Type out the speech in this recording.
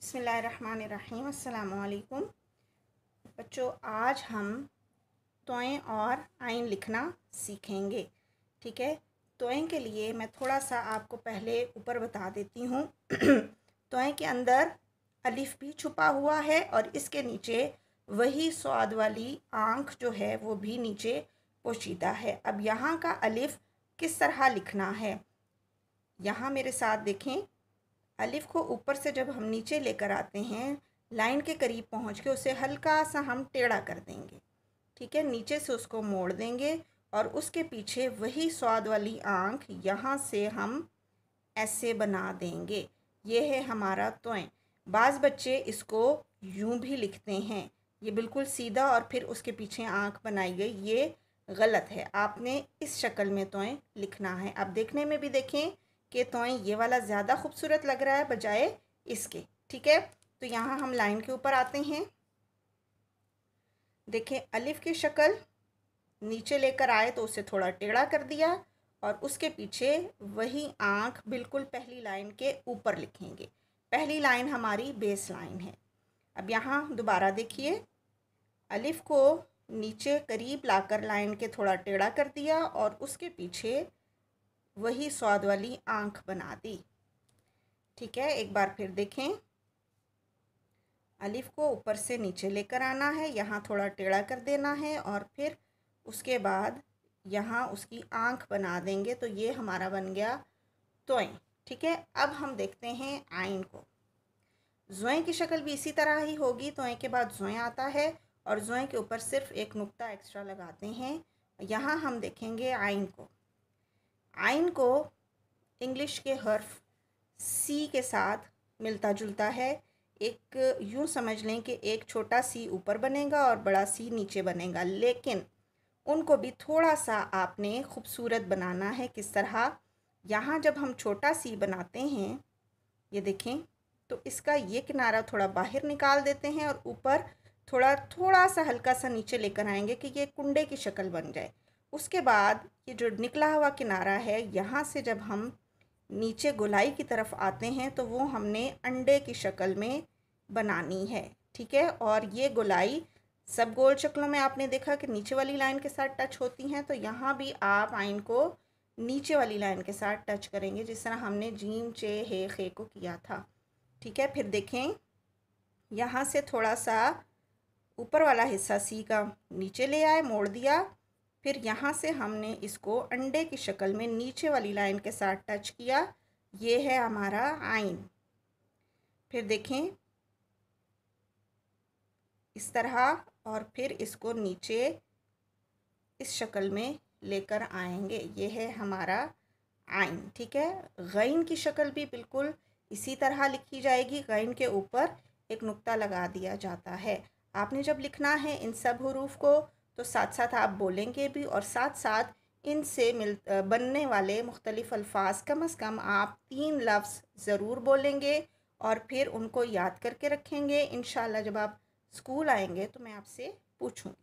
बिस्मिल्लाहिर्रहमानिर्रहीम। अस्सलामुअलैकुम बच्चों, आज हम तोएं और आइन लिखना सीखेंगे। ठीक है, तोएं के लिए मैं थोड़ा सा आपको पहले ऊपर बता देती हूँ। तोएं के अंदर अलिफ भी छुपा हुआ है और इसके नीचे वही स्वाद वाली आँख जो है वो भी नीचे पोशीदा है। अब यहाँ का अलिफ किस तरह लिखना है, यहाँ मेरे साथ देखें। अलिफ को ऊपर से जब हम नीचे लेकर आते हैं, लाइन के करीब पहुंच के उसे हल्का सा हम टेढ़ा कर देंगे। ठीक है, नीचे से उसको मोड़ देंगे और उसके पीछे वही स्वाद वाली आँख यहाँ से हम ऐसे बना देंगे। ये है हमारा तोएं। बाज़ बच्चे इसको यूं भी लिखते हैं, ये बिल्कुल सीधा और फिर उसके पीछे आँख बनाई गई, ये गलत है। आपने इस शक्ल में तोएं लिखना है। अब देखने में भी देखें कि तोएं ये वाला ज़्यादा खूबसूरत लग रहा है बजाय इसके। ठीक है, तो यहाँ हम लाइन के ऊपर आते हैं। देखें, अलिफ की शक्ल नीचे लेकर आए तो उसे थोड़ा टेढ़ा कर दिया और उसके पीछे वही आँख बिल्कुल पहली लाइन के ऊपर लिखेंगे। पहली लाइन हमारी बेस लाइन है। अब यहाँ दोबारा देखिए, अलिफ को नीचे करीब लाकर लाइन के थोड़ा टेढ़ा कर दिया और उसके पीछे वही स्वाद वाली आँख बना दी। ठीक है, एक बार फिर देखें, अलिफ को ऊपर से नीचे लेकर आना है, यहाँ थोड़ा टेढ़ा कर देना है और फिर उसके बाद यहाँ उसकी आँख बना देंगे। तो ये हमारा बन गया तोएं। ठीक है, अब हम देखते हैं आइन को। ज़ोएं की शक्ल भी इसी तरह ही होगी। तोएं के बाद ज़ोएं आता है और ज़ोएं के ऊपर सिर्फ एक नुक्ता एक्स्ट्रा लगाते हैं। यहाँ हम देखेंगे आइन को। आइन को इंग्लिश के हर्फ सी के साथ मिलता जुलता है। एक यूँ समझ लें कि एक छोटा सी ऊपर बनेगा और बड़ा सी नीचे बनेगा, लेकिन उनको भी थोड़ा सा आपने खूबसूरत बनाना है। किस तरह, यहाँ जब हम छोटा सी बनाते हैं, ये देखें, तो इसका ये किनारा थोड़ा बाहर निकाल देते हैं और ऊपर थोड़ा सा हल्का सा नीचे लेकर आएंगे कि ये कुंडे की शक्ल बन जाए। उसके बाद ये जो निकला हुआ किनारा है, यहाँ से जब हम नीचे गोलाई की तरफ आते हैं तो वो हमने अंडे की शक्ल में बनानी है। ठीक है, और ये गोलाई सब गोल शक्लों में आपने देखा कि नीचे वाली लाइन के साथ टच होती हैं, तो यहाँ भी आप आइन को नीचे वाली लाइन के साथ टच करेंगे, जिस तरह हमने जीम चे हे खे को किया था। ठीक है, फिर देखें, यहाँ से थोड़ा सा ऊपर वाला हिस्सा सी का नीचे ले आए, मोड़ दिया। फिर यहाँ से हमने इसको अंडे की शक्ल में नीचे वाली लाइन के साथ टच किया। ये है हमारा आइन। फिर देखें इस तरह, और फिर इसको नीचे इस शक्ल में लेकर आएंगे। ये है हमारा आइन। ठीक है, गैन की शक्ल भी बिल्कुल इसी तरह लिखी जाएगी। गैन के ऊपर एक नुक्ता लगा दिया जाता है। आपने जब लिखना है इन सब हरूफ को तो साथ साथ आप बोलेंगे भी और साथ साथ इनसे बनने वाले मुख्तलिफ़ अल्फाज कम अज़ कम आप 3 लफ्ज़ ज़रूर बोलेंगे और फिर उनको याद करके रखेंगे। इंशाल्लाह जब आप स्कूल आएंगे तो मैं आपसे पूछूंगी।